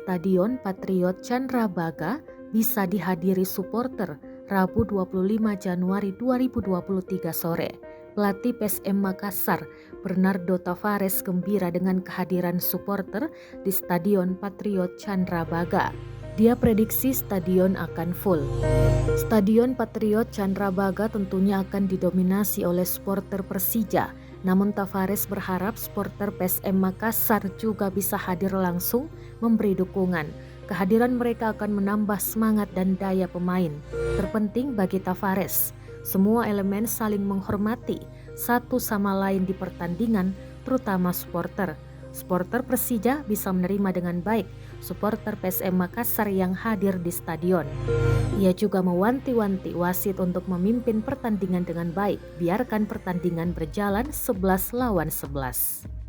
Stadion Patriot Candrabaga bisa dihadiri supporter Rabu 25 Januari 2023 sore. Pelatih PSM Makassar, Bernardo Tavares gembira dengan kehadiran supporter di Stadion Patriot Candrabaga. Dia prediksi stadion akan full. Stadion Patriot Candrabaga tentunya akan didominasi oleh supporter Persija. Namun Tavares berharap supporter PSM Makassar juga bisa hadir langsung memberi dukungan. Kehadiran mereka akan menambah semangat dan daya pemain. Terpenting bagi Tavares, semua elemen saling menghormati satu sama lain di pertandingan, terutama supporter. Supporter Persija bisa menerima dengan baik supporter PSM Makassar yang hadir di stadion. Ia juga mewanti-wanti wasit untuk memimpin pertandingan dengan baik, biarkan pertandingan berjalan 11 lawan 11.